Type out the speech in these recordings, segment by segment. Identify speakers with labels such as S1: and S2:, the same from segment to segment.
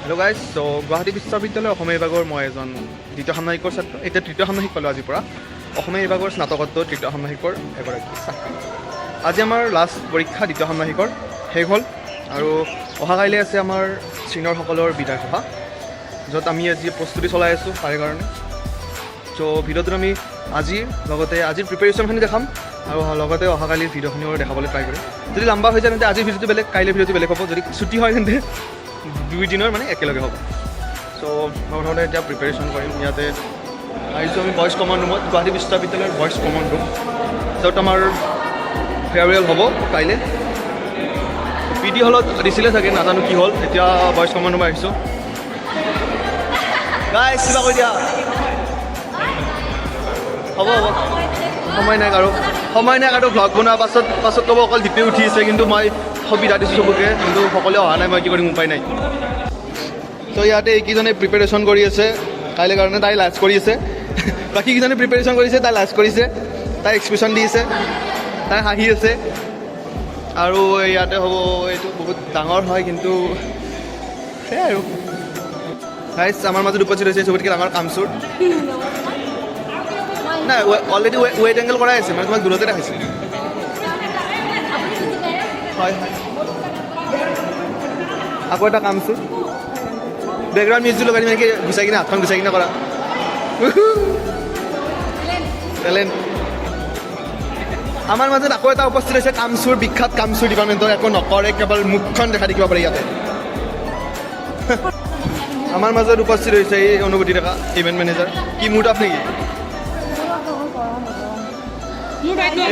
S1: Hello' guys, চ' গুৱাহাটী বিশ্ববিদ্যালয়ৰ অসমীয়া বিভাগৰ মই এজন দ্বিতীয় ষাণ্মাসিকৰ ছাত্ৰ। এতিয়া তৃতীয় ষাণ্মাসিক পালোঁ আজিৰ পৰা। অসমীয়া বিভাগৰ স্নাতকোত্তৰ তৃতীয় ষাণ্মাসিকৰ এগৰাকী ছাত্ৰী। আজি আমাৰ লাষ্ট পৰীক্ষা দ্বিতীয় ষাণ্মাসিকৰ শেষ হ'ল আৰু অহাকাইলৈ আছে আমাৰ ছিনিয়ৰসকলৰ বিদায় সভা, য'ত আমি আজি প্ৰস্তুতি চলাই আছোঁ তাৰে কাৰণে। চ' ভিডিঅ'টোত আমি আজিৰ প্ৰিপেৰেশ্যনখিনি দেখাম আৰু লগতে অহাকালিৰ ভিডিঅ'খিনিও দেখাবলৈ ট্ৰাই কৰিম। যদি লম্বা হৈ যায় তেন্তে আজিৰ ভিডিঅ'টো বেলেগ, কাইলৈ ভিডিঅ'টো বেলেগ হ'ব। যদি ছুটি হয় তেন্তে 2 দিনৰ মানে একেলগে হ'ব। চ' প্ৰথমতে এতিয়া প্ৰিপেৰেশ্যন কৰিম। ইয়াতে আহিছোঁ আমি বইজ কমন ৰুমত, গুৱাহাটী বিশ্ববিদ্যালয়ৰ বইজ কমন ৰুম, য'ত আমাৰ ফেয়াৰৱেল হ'ব কাইলৈ। PD হলত দিছিলে চাগে, নাজানো কি হ'ল। এতিয়া বইজ কমন ৰুম আহিছোঁ। গাইজ কিবা কৈ দিয়া। হ'ব সময় নাই আৰু ভ্লগ বনোৱাৰ পাছত ক'ব অকল ডিপে উঠিছে, কিন্তু মই সুবিধা দিছোঁ চবকে, কিন্তু সকলোৱে অহা নাই, মই কি কৰিম উপায় নাই। ত' ইয়াতে এইকেইজনে প্ৰিপেৰেশ্যন কৰি আছে কাইলৈ কাৰণে। তাই লাজ কৰি আছে, বাকীকেইজনে প্ৰিপেৰেশ্যন কৰিছে, তাই লাজ কৰিছে, তাই এক্সপ্ৰেশ্যন দি আছে, তাই হাঁহি আছে। আৰু ইয়াতে হ'ব, এইটো বহুত ডাঙৰ হয়, কিন্তু সেয়াই আৰু। গাইজ আমাৰ মাজত উপস্থিত হৈছে চবতকৈ ডাঙৰ কামচোৰ। নাই, অলৰেডি ৱেইট এংগল কৰাই আছে, মানে তোমাক দূৰতে ৰাখিছে। হয় আকৌ এটা কামচোৰ। বেকগ্ৰাউণ্ড মিউজিক লগাই এনেকৈ গুচাই কিনে হাতখন গুচাই কিনে কৰা। টেলেণ্ট। আমাৰ মাজত আকৌ এটা উপস্থিত হৈছে কামচোৰ, বিখ্যাত কামচোৰ ডিপাৰ্টমেণ্টৰ। একো নকৰে, কেৱল মুখখন দেখা দেখিব পাৰে ইয়াতে। আমাৰ মাজত উপস্থিত হৈছে এই অনুভূতি ডেকা, ইভেণ্ট মেনেজাৰ। কি মুড অফ নেকি?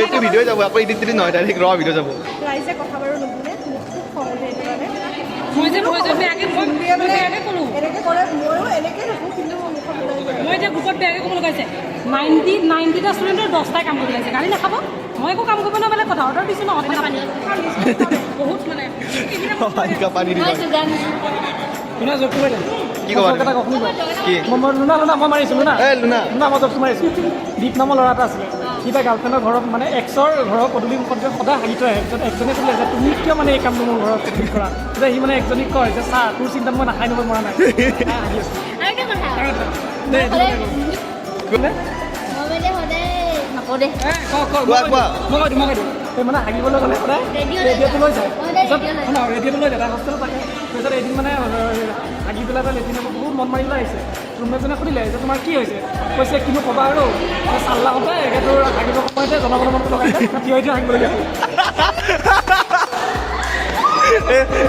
S1: এইটো ভিডিঅ' যাব, আকৌ এডিট নহয়, ডাইৰেক্ট ৰ ভিডিঅ' যাব।
S2: মই এতিয়া গ্ৰুপত বেয়াকৈ ক'ব লগাইছে 90টা ষ্টুডেণ্টৰ 10টাই কাম কৰিব লাগিছে। গালি নাখাব, মই একো কাম কৰিব নোৱাৰিলে কথা অৰ্ডাৰ দিছোঁ ন। বহুত মানে
S1: কি ক'বা? কি
S3: মই মাৰিছোঁ লুনা মই জবটো মাৰিছোঁ। দীপ নামৰ ল'ৰা এটা আছিলে, সি তাৰ গাৰ্লফ্ৰেণ্ডৰ ঘৰত মানে এক্সৰ ঘৰৰ পদূলি মুখত যে সদায় হাগি থৈ আহে। পিছত একজনে ক'লে যে তুমি কিয় মানে এই কামটো মোৰ ঘৰত ঠিক কৰা? তেতিয়া সি মানে একজনীক কয় যে চা, তোৰ চিন্তাত মই নাখাই নিব পৰা নাই। হাগি আছোঁ। সেই মানে হাগিবলৈ গ'লে সদায় ৰেডিঅ'টো লৈ যায়। ৰেডিঅ'টো লৈ যায়, তাৰ হোষ্টেলত থাকে। তাৰপিছত এদিন মানে হাগি পেলাই এটা লেট্ৰিনৰ বহুত মন মাৰি পেলাই আহিছে। ৰুমমেটজনে সুধিলে যে তোমাৰ কি হৈছে? কৈছে কিনো ক'বা আৰু, চাল্লাহতে তোৰ হাগিবৰ সময়তে জনগণমনটো লগাইছে, থিয় থিয় হাগিবলগীয়া হ'ল।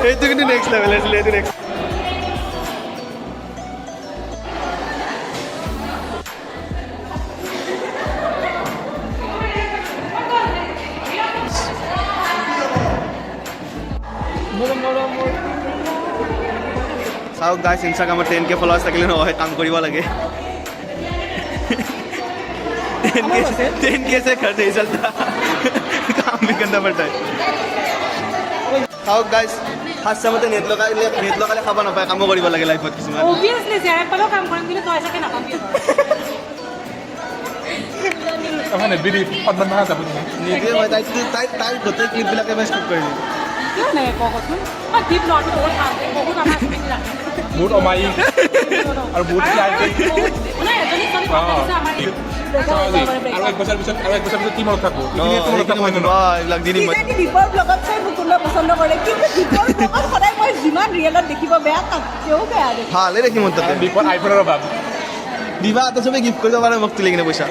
S1: এইটো কিন্তু নেক্সট লেভেল আছিলে, এইটো নেক্সট। চাওক গাইছ, ইনষ্টাগ্ৰামত 10K ফলোৱাৰ্ছ থাকিলে নহয়, কাম কৰিব লাগে। 10K से खर्च नहीं चलता, काम भी करना पड़ता है। চাওক গাইছ, ফাৰ্ষ্ট টাইমতে নেট লগালে খাব নাপায়, কামো কৰিব লাগে লাইফত কিছুমান।
S2: অবভিয়াছলি জেৰেক পালেও কাম কৰিম, কিন্তু তই চাগে নাপাবি।
S1: নিজে মই তাই গোটেই ক্লিপবিলাকে মই স্কিপ কৰি দিম।
S2: কিয় নাই কচোন? দীপ ল'ৰাটো বহুত ভাল, বহুত আমাৰ চিনাকি ৰাখে।
S4: বহুত অমায়িক আৰু বহুত
S2: মানে এজনী ছোৱালী ভাল লাগিছে আমাৰ
S4: আৰু এক বছৰ পিছত টিমত থাকোঁ।
S1: এইবিলাক দি দিম মই।
S5: দীপৰ ব্লগত চাই মুকুন্দে পচন্দ কৰে, কিন্তু দীপৰ ব্লগত সদায় মই যিমান ৰিয়েলত দেখিব বেয়া, তাতকেও বেয়া দেখি।
S1: ভালে দেখি মোৰ তাতে
S4: বিপদ আইফোনৰ অভাৱ।
S1: দিবা এটা চবে গিফ্ট কৰিব পাৰে মোক তুলি কিনে পইচা।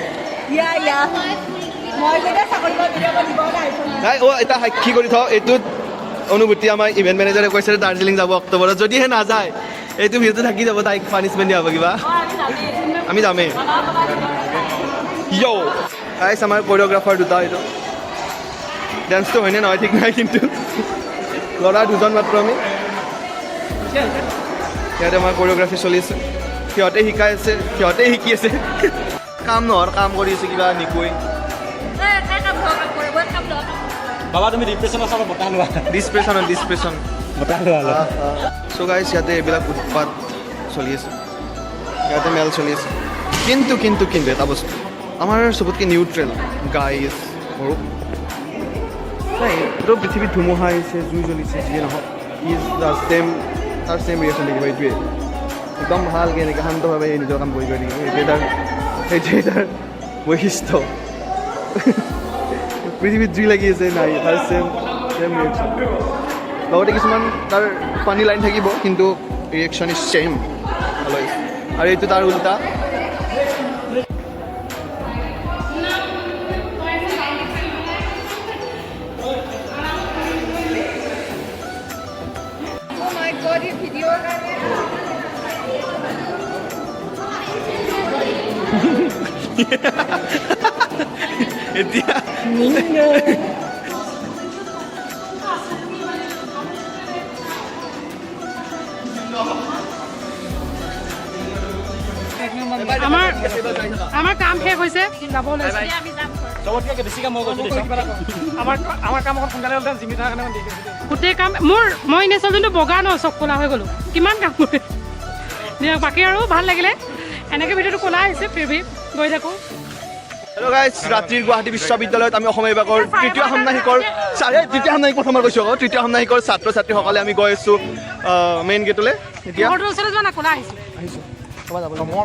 S5: মই যেতিয়া চাকৰি কৰা ভিডিঅ' দিব আইফোন।
S1: নাই এটা সাক্ষী কৰি থওঁ, এইটোত অনুভূতি আমাৰ ইভেণ্ট মেনেজাৰে কৈছে দাৰ্জিলিং যাব অক্টোবৰত। যদিহে নাযায় এইটো ভিডিঅ'টো থাকি যাব, তাইক পানিছমেণ্ট দিয়া হ'ব কিবা। আমি যামেই। ইয়' গাইছ, আমাৰ কোৰিঅ'গ্ৰাফাৰ দুটা। এইটো ডেন্সটো হয়নে নহয় ঠিক নাই, কিন্তু ল'ৰা দুজন মাত্ৰ আমি। ইয়াতে আমাৰ কোৰিঅ'গ্ৰাফী চলি আছে, সিহঁতে শিকাই আছে, সিহঁতে শিকি আছে। কাম নহৰ কাম কৰি আছে কিবা নিকৈ।
S4: বাবা তুমি ডিপ্ৰেশ্যনত চাব বতাহ লোৱা।
S1: ডিছপ্ৰেশ্যন
S4: বতাহ লোৱা।
S1: চ' গাইছ, ইয়াতে এইবিলাক উৎপাত চলি আছে, ইয়াতে মেল চলি আছে। কিন্তু এটা বস্তু আমাৰ চবতকৈ নিউট্ৰেল গাইজ সৰু নাই, এইটো পৃথিৱীত ধুমুহা আহিছে, জুই জ্বলিছে, যিয়ে নহওক ইজ দ্য ছেম তাৰ ছেম ৰিয়েকশ্যন দেখিব এইটোৱে একদম ভালকৈ এনেকৈ শান্তভাৱে নিজৰ কাম কৰি থাকিব সেইটোৱে তাৰ বৈশিষ্ট্য পৃথিৱীত যি লাগি আছে নাই তাৰ ছেম ৰিয়েকশ্যন লগতে কিছুমান তাৰ পানী লাইন থাকিব কিন্তু ৰিয়েকশ্যন ইজ ছেম আৰু এইটো তাৰ উল্টা
S5: Oh my god, ये वीडियो
S1: এতিয়া
S2: আমাৰ কাম শেষ হৈছে যাব ওলাইছে
S3: চবতকৈ বেছিকৈ মই কৈছোঁ আমাৰ কাম অকণ সোনকালে হ'লে জিমি থকাৰ কাৰণে দেৰি হৈছে
S2: গোটেই কাম মই এনেই ছোৱালীজনীটো বগা ন চব ক'লা হৈ গ'লোঁ কিমান কাম কৰে বাকী আৰু ভাল লাগিলে এনেকৈ ভিডিঅ'টো ক'লা আহিছে ফিৰবি গৈ থাকোঁ
S1: হেল্ল' গাইজ ৰাত্ৰিৰ গুৱাহাটী বিশ্ববিদ্যালয়ত আমি অসমীয়া বিভাগৰ তৃতীয় ষাণ্মাসিকৰ প্ৰথমবাৰ কৈছোঁ আকৌ তৃতীয় ষাণ্মাসিকৰ ছাত্ৰ ছাত্ৰীসকলে আমি গৈ আছোঁ মেইন গেটলৈ এতিয়া
S2: ঘৰটোৰ ওচৰলৈ যোৱা না ক'লা আহিছোঁ
S1: আহিছোঁ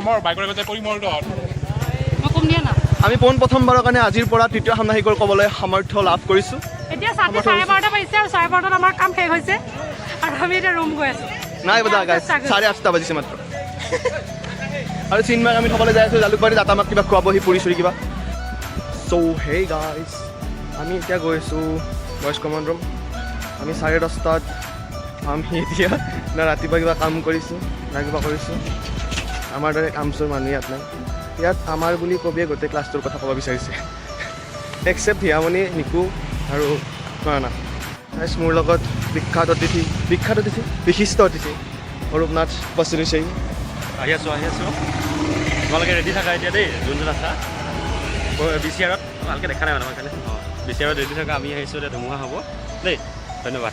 S4: মোৰ বাইকৰ আগতে পৰি মোৰ দৰ
S2: মই কম দিয়া না
S1: আমি প্ৰথমবাৰৰ কাৰণে আজিৰ পৰা তৃতীয় ষাণ্মাসিকৰ ক'বলৈ সামৰ্থ্য লাভ কৰিছোঁ
S2: এতিয়া 12:30 বাজিছে আৰু 12:30 আমাৰ কাম শেষ হৈছে আৰু আমি এতিয়া ৰুম গৈ আছোঁ
S1: নাই বজা গাইজ 8:30 বাজিছে মাত্ৰ আৰু চিনমাক আমি থ'বলৈ যাই আছোঁ জালুকবাৰী দাঁতামাক কিবা খোৱাবহি পুৰি চুৰি কিবা চ' হেই গাইজ আমি এতিয়া গৈ আছোঁ বইজ কমন ৰুম আমি 10:30 আমি এতিয়া না ৰাতিপুৱা কিবা কাম কৰিছোঁ না কিবা কৰিছোঁ আমাৰ দৰে কামচোৰ মানুহ ইয়াত নাই ইয়াত আমাৰ বুলি কবিয়ে গোটেই ক্লাছটোৰ কথা ক'ব বিচাৰিছে এক্সেপ্ট হিয়ামণি নিকু আৰু নয়না মোৰ লগত বিখ্যাত অতিথি বিশিষ্ট অতিথি অৰূপনাথ বসুনিছেই
S6: আহি আছোঁ তোমালোকে ৰেডি থাকা এতিয়া দেই যোনজন আছা BCRত ভালকৈ দেখা নাই মানে মই কাৰণে BCRত ৰেডি থাকা আমি আহিছোঁ এতিয়া ধুমুহা হ'ব দেই ধন্যবাদ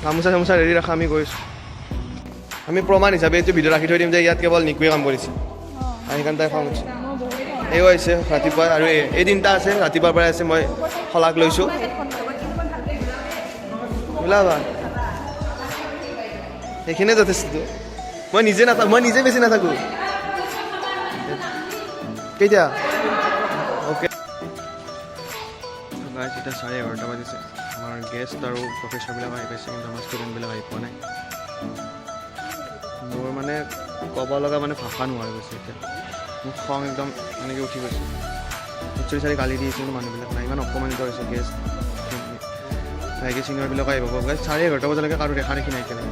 S1: গামোচা চামোচা ৰেডি ৰাখা আমি গৈছোঁ আমি প্ৰমাণ হিচাপে এইটো ভিডিঅ' ৰাখি থৈ দিম যে ইয়াত কেৱল নিকুৱে কাম কৰিছে সেইকাৰণে তাই খং উঠিছে এইও আহিছে ৰাতিপুৱা আৰু এই তিনিটা আছে ৰাতিপুৱাৰ পৰাই আছে মই শলাগ লৈছোঁ ওলাবা সেইখিনিয়ে যথেষ্ট মই নিজে বেছি নাথাকোঁ কেতিয়া অ'কে গাইজ এতিয়া 11:30 বাজিছে আমাৰ গেষ্ট আৰু প্ৰফেচাৰবিলাক আহি পাইছে কিন্তু আমাৰ ষ্টুডেণ্টবিলাক আহি পোৱা নাই মোৰ মানে ক'ব লগা মানে ভাষা নোহোৱা হৈ গৈছে এতিয়া মোৰ খং একদম এনেকৈ উঠি গৈছে একচুৱেলি চাৰি গালি দিছে কিন্তু মানুহবিলাক নাই ইমান অপমানিত হৈছে গেষ্ট ভাইকে চিনিয়ৰবিলাকো আহিব গাইজ 11:30 বজালৈকে কাৰো দেখা দেখি নাই একেলগে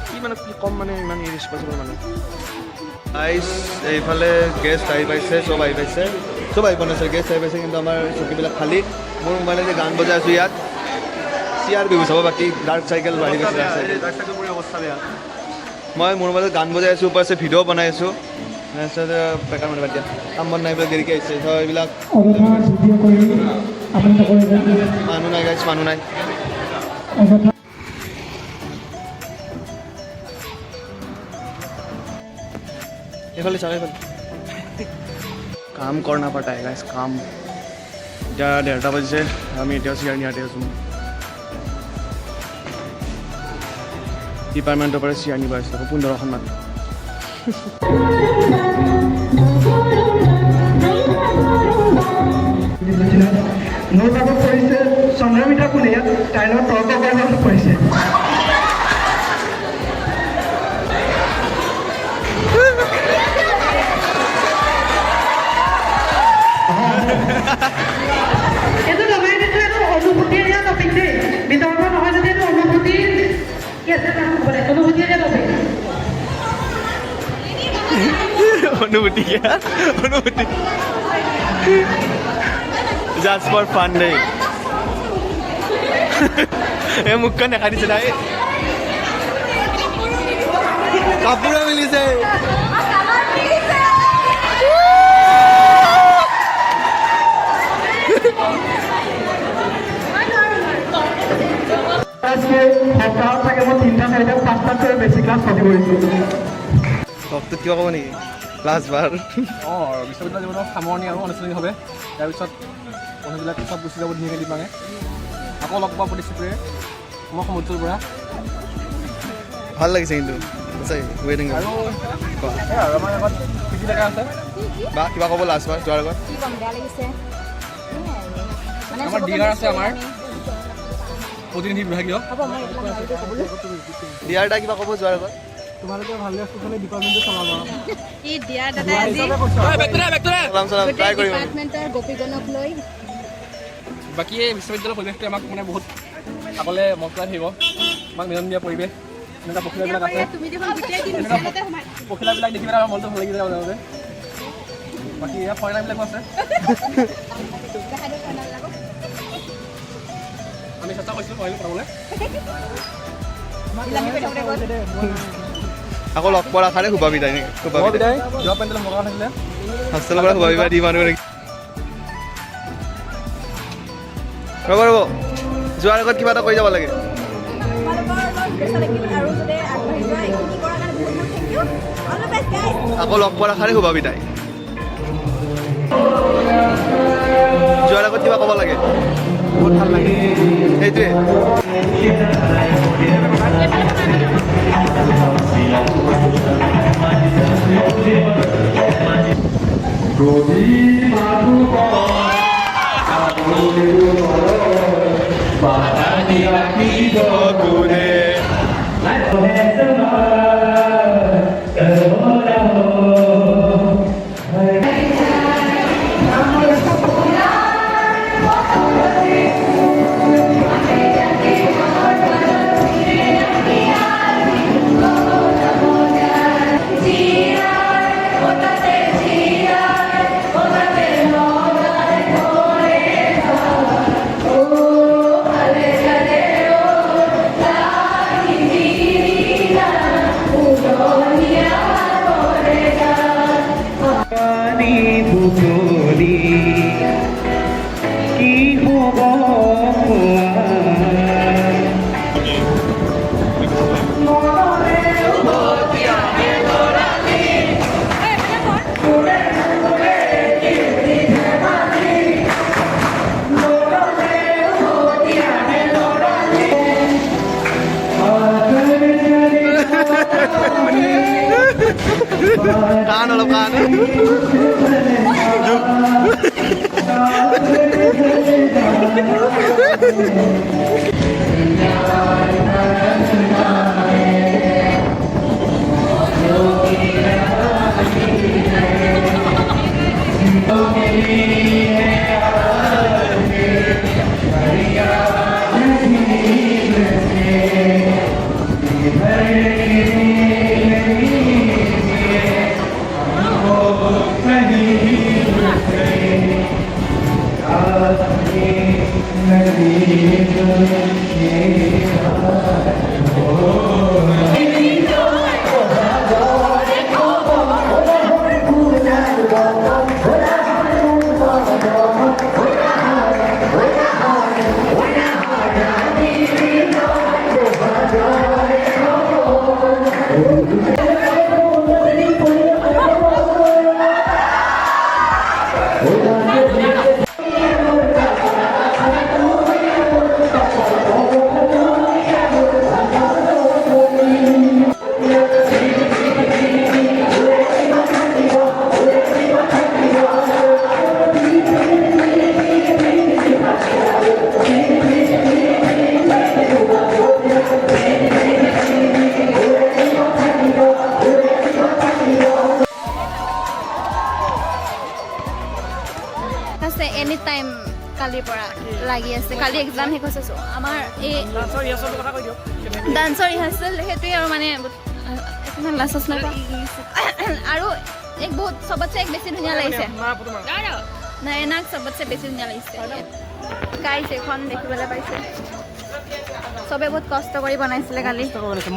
S1: কি মানে কি ক'ম মানে ইমান ইৰেচপনচিবল মানুহ গাইজ এইফালে গেষ্ট আহি পাইছে চব আহি পোৱা নাই গেষ্ট আহি পাইছে কিন্তু আমাৰ চকীবিলাক খালী মোৰ মোবাইলে যে গান বজাই আছোঁ ইয়াত CRB চাব বাকী ডাৰ্ক চাইকেল বাঢ়ি গৈছে অৱস্থা বেয়া মই মোৰ মোবাইলত গান বজাই আছোঁ ওপৰত ভিডিঅ' বনাই আছোঁ তাৰপিছত বেকাৰ মানুহ বাদ দিয়া কাম বন নাই পেলাই দেৰিকৈ আহিছে ধৰ এইবিলাক মানুহ নাই গাইজ মানুহ নাই এইফালে চাওঁ এইফালে কাম কৰ নাপাতাই গাইজ কাম এতিয়া 1:30 বাজিছে আমি এতিয়াও চিয়াৰ নিয়াতে আছোঁ ডিপাৰ্টমেণ্টৰ পৰা চিয়াৰ নিব আহিছোঁ আকৌ 15খন মান
S7: মোৰ লগত পৰিছে চন্দ্ৰমিতা কোনে তাইৰ তৰ্ক কৰিব পৰিছে
S8: এইটো নহয় কিন্তু এইটো অনুভূতিৰ টপিক দেই বিতৰ্ক নহয় যদি এইটো অনুভূতিৰ অনুভূতিৰ টপিক
S1: অনুভূতি জাষ্ট ফৰ ফান দেই এই মুখখন দেখা দিছে নাই কাপোৰে মিলিছে
S7: সপ্তাহত চাগে মই 3টা 4টা 5টাতকৈ বেছি ক্লাছ ক্ষতি কৰিছোঁ
S1: টপটোত কিবা ক'ব নেকি ক্লাছ বাৰ
S3: বিশ্ববিদ্যালয় জীৱনৰ সামৰণি আৰু আনুষ্ঠানিকভাৱে তাৰপিছত মানুহবিলাক চব গুচি যাব ধুনীয়াকৈ দিবাঙে আকৌ লগ পোৱা প্ৰতিশ্ৰুতিৰে মই সমুদ্ৰৰ পৰা
S1: ভাল লাগিছে কিন্তু সঁচাই ৱেডিং
S3: আৰু আমাৰ আগত পিজি লগা আছে
S1: বা কিবা ক'ব লাষ্ট বাৰ যোৱাৰ আগত
S5: কি ক'ম বেয়া লাগিছে
S3: আমাৰ ডিআৰ আছে আমাৰ প্ৰতিনিধি বিভাগীয়
S5: হ'ব মই এইবিলাক ভালকৈ ক'বলৈ
S1: দিয়াৰ দা কিবা ক'ব যোৱাৰ আগত
S3: তোমালোকে ভালদৰে সুফলে ডিপাৰ্টমেণ্টটো চলাবা
S5: কি দিয়া দাদা আজি
S1: চালাম চালাম ট্ৰাই কৰিম
S5: ডিপাৰ্টমেণ্টৰ গোপীজনক লৈ
S3: বাকী এই বিশ্ববিদ্যালয়ৰ পৰিৱেশটোৱে আমাক মানে বহুত আগলৈ মজবুত থাকিব আমাক মিলন দিয়া পৰিৱেশ এনেকুৱা পখিলাবিলাক আছে
S5: তুমি দেখোন গোটেই দিন বিচনাতে সোমাই
S3: পখিলাবিলাক দেখি পেলাই আমাৰ মনটো ভাল লাগি যায় মাজে মাজে বাকী এয়া ফৰেনাবিলাকো আছে আমি চেষ্টা কৰিছিলোঁ পাৰিলোঁ পাবলৈ
S1: আকৌ লগ পোৱাৰ আশাৰে শুবা বিদায় নেকি শুবা বিদায়
S3: যোৱা পেণ্ডেল মগা থাকিলে
S1: হোষ্টেলৰ পৰা শুবা বিদায় দি মানুহ নেকি ৰ'ব ৰ'ব যোৱাৰ আগত কিবা এটা কৰি যাব লাগে
S5: আৰু যদি আগবাঢ়ি যোৱা এইখিনি কৰাৰ কাৰণে বহুত বহুত thank you all the best guys
S1: আকৌ লগ পোৱাৰ আশাৰে শুবা বিদায় যোৱাৰ আগত কিবা ক'ব লাগে
S3: বহুত ভাল লাগে
S1: সেইটোৱে কাণ অলপ কাণ
S9: আছে এনি টাইম কালিৰ পৰা লাগি আছে কালি এক্সাম শেষ হৈছে আমাৰ এই ডান্সৰ ৰিহাৰ্চেল সেইটোৱে আৰু মানে লাষ্ট আৰু এক বহুত চবতছে এক বেছি ধুনীয়া লাগিছে নায়নাক চবতছে বেছি ধুনীয়া লাগিছে গাইছ এখন দেখিবলৈ পাইছে চবে বহুত কষ্ট কৰি বনাইছিলে কালি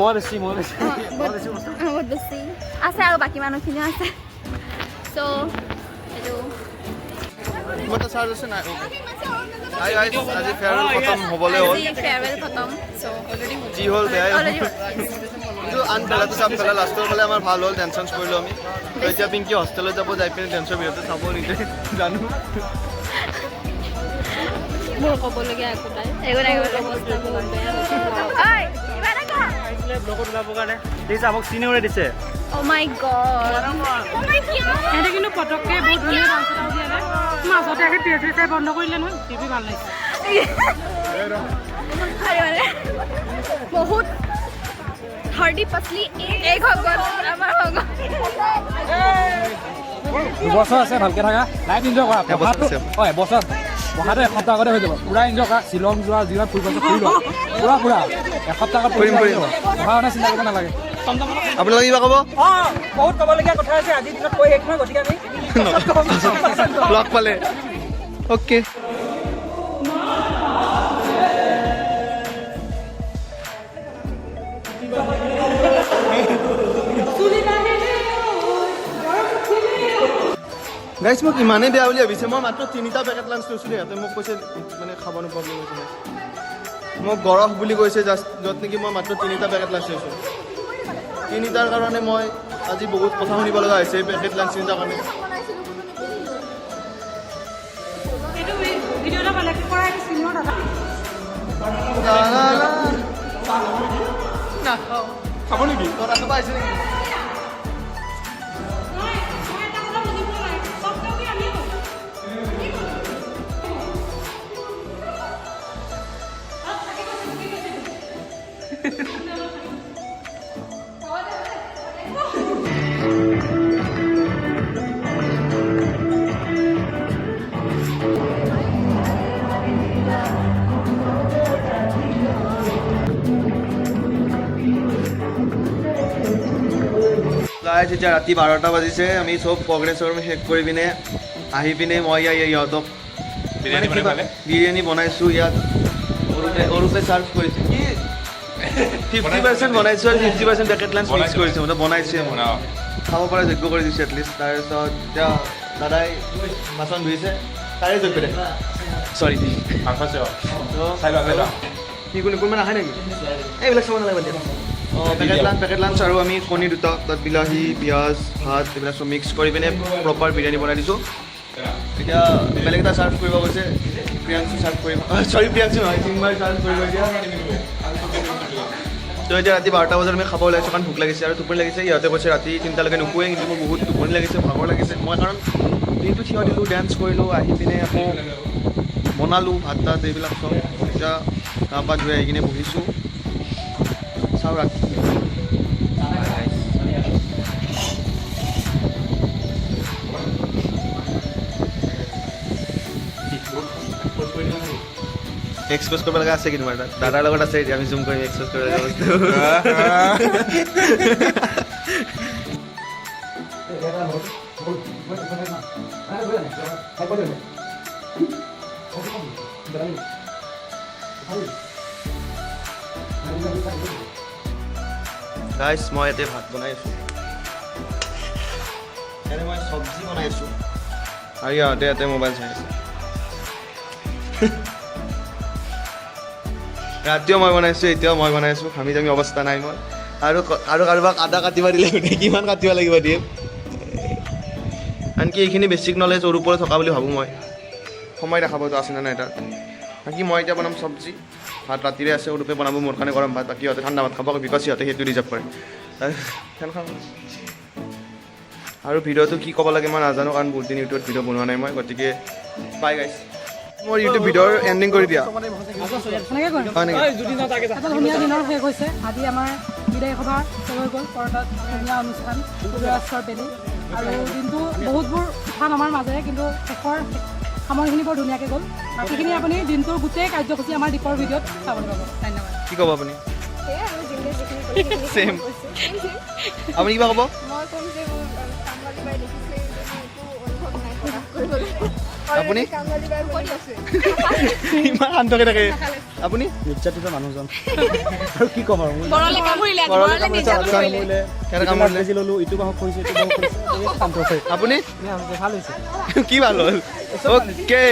S6: মই বেছি
S9: বহুত বেছি আছে আৰু বাকী মানুহখিনিও আছে চ' এইটো
S1: মই তো চাৰ্জ আছে নাই আজি ফেয়াৰৱেল খতম হ'বলৈ হ'ল
S9: ফেয়াৰৱেল খতম চ'
S1: যি হ'ল বেয়াই হ'ল
S9: অলৰেডি
S1: কিন্তু আনফেলাটো চাব পেলাই লাষ্টৰ ফালে আমাৰ ভাল হ'ল টেনশ্যন কৰিলোঁ আমি তো এতিয়া পিংকি হোষ্টেলত যাব যাই পিনে টেনশ্যন বিৰতে চাব নিজে জানো
S9: মোৰ ক'বলগীয়া একো নাই অৱস্থা বহুত বেয়া হৈছে
S6: আছিলে ব্লগত ওলাবৰ কাৰণে দেখিছে আমাক চিনিয়ৰে দিছে
S9: Oh my god. Oh my god.
S2: সিহঁতে কিন্তু পটককে বহুত ধুনীয়া ডান্স এটা উলিয়ালে মাজতে আহি টিভি চাই বন্ধ কৰিলে নহয় টিভি ভাল লাগিছে
S9: বহুত হাৰ্ডি পাতলি এক হৈ গ'ল আমাৰ হৈ গ'ল
S3: 2 বছৰ আছে ভালকে থাকা লাইফ এনজয় কৰা পঢ়াটো হয় বছৰ পঢ়াটো এসপ্তাহ আগতে হৈ যাব পুৰা এনজয় কৰা শ্বিলং যোৱা যিমান ফুৰিব আছে ফুৰি লোৱা পুৰা এসপ্তাহ আগত
S1: কৰিম।
S3: পঢ়া শুনা চিন্তা কৰিব নালাগে
S1: আপোনালোকে কিবা ক'ব
S3: বহুত ক'বলগীয়া কথা আছে আজিৰ দিনত কৈ শেষ নহয় গতিকে আমি
S1: লগ পালে অ'কে গাইছ মোক ইমানেই বেয়া বুলি ভাবিছে মই মাত্ৰ 3টা পেকেট লাঞ্চ লৈছোঁ দেই ইয়াতে মোক কৈছে মানে খাব নোপোৱা বুলি কৈছে মোক গৰম বুলি কৈছে জাষ্ট য'ত নেকি মই মাত্ৰ 3টা পেকেট লাঞ্চ লৈছোঁ 3টাৰ কাৰণে মই আজি বহুত কথা শুনিব লগা হৈছে পেকেট লাঞ্চ 3টাৰ কাৰণে
S2: এইটো ভিডিঅ' এটা বেলেগ কৰা এইটো চিনিয়ৰ দাদা
S4: খাব নেকি
S1: এতিয়া ৰাতি 12টা বাজিছে আমি চব প্ৰগ্ৰেছ শেষ কৰি পিনে আহি পিনে মই ইহঁতক বিৰিয়ানী বনাইছোঁ ইয়াত অৰূপে চাৰ্ভ কৰিছোঁ কি 50% বনাইছোঁ আৰু 50% পেকেট লাঞ্চ মিক্স কৰিছোঁ মানে বনাইছোৱে মই খাব পৰা যোগ্য কৰি দিছোঁ এটলিষ্ট তাৰপিছত এতিয়া দাদাই বাচন ধুইছে তাৰে যোগ্য দে চৰি কি কোনোবা নাখায় নেকি এইবিলাক চাব নালাগে দিয়া পেকেট লাঞ্চ আৰু আমি কণী দুটা তাত বিলাহী পিঁয়াজ ভাত এইবিলাক চব মিক্স কৰি পিনে প্ৰপাৰ বিৰিয়ানী বনাই দিছোঁ এতিয়া বেলেগ এটা চাৰ্ভ কৰিব গৈছে প্ৰিয়াংশু চাৰ্ভ কৰিব প্ৰিয়াংশু নহয় চিন্ময় চাৰ্ভ কৰিব এতিয়া তো এতিয়া ৰাতি 12টা বজাত আমি খাব ওলাইছোঁ কাৰণ ভোক লাগিছে আৰু টোপনি লাগিছে ইহঁতে কৈছে ৰাতি 3টালৈকে নুশুৱে কিন্তু মোৰ বহুত টোপনি লাগিছে ভাগৰ লাগিছে মই কাৰণ দিনটো থিয় দিলোঁ ডেন্স কৰিলোঁ আহি পিনে আকৌ বনালোঁ ভাত তাত এইবিলাক চব এতিয়া গা পা ধুই আহি কিনে বহিছোঁ চাওঁ ৰাতি এক্সপ'জ কৰিব লগা আছে কি তোমাৰ তাত দাদাৰ লগত আছে এতিয়া আমি জুম কৰিম এক্সপ'জ কৰিব লগা বস্তু গাইছ মই ইয়াতে ভাত বনাই আছোঁ ইয়াতে মই চব্জি বনাই আছোঁ আৰু ইহঁতে ইয়াতে মোবাইল চাই আছে ৰাতিও মই বনাইছোঁ এতিয়াও মই বনাইছোঁ আমি অৱস্থা নাই মই আৰু কাৰোবাক আদা কাটিব দিলে কিমান কাটিব লাগিব দিয়ে আনকি এইখিনি বেছিক নলেজ ওৰ ওপৰত থকা বুলি ভাবোঁ মই সময় দেখাবতো আছে নে নাই তাত বাকী মই এতিয়া বনাম চব্জি ভাত ৰাতিৰে আছে ওৰূপে বনাব মোৰ কাৰণে গৰম ভাত বাকী সিহঁতে ঠাণ্ডা ভাত খাব বিকজ সিহঁতে সেইটো ৰিজাৰ্ভ কৰে ফেন খাওঁ আৰু ভিডিঅ'টো কি ক'ব লাগে মই নাজানো কাৰণ বহুত দিন ইউটিউবত ভিডিঅ' বনোৱা নাই মই গতিকে বাই গাইছ মোৰ ইউটিউব ভিডিঅ'ৰ এণ্ডিং কৰি দিয়া হয় নেকি
S2: এটা ধুনীয়া দিনৰ শেষ হৈছে আজি আমাৰ বিদায় সভা হৈ গ'ল কৰতাত ধুনীয়া অনুষ্ঠান যুৱৰাষ্ট্ৰৰ পেলি আৰু দিনটো বহুতবোৰ উত্থান আমাৰ মাজেৰে কিন্তু শেষৰ সামৰণিখিনি বৰ ধুনীয়াকৈ গ'ল বাকীখিনি আপুনি দিনটোৰ গোটেই কাৰ্যসূচী আমাৰ দীপৰ ভিডিঅ'ত চাবলৈ পাব ধন্যবাদ
S1: কি ক'ব আপুনি ছেম আপুনি কিবা ক'ব আপুনি ইমান শান্তকে থাকে আপুনি নিৰ্যাতিত মানুহজন আৰু কি ক'ম আৰু আপুনি
S3: ভাল হৈছে
S1: কি ভাল হ'ল অ'কে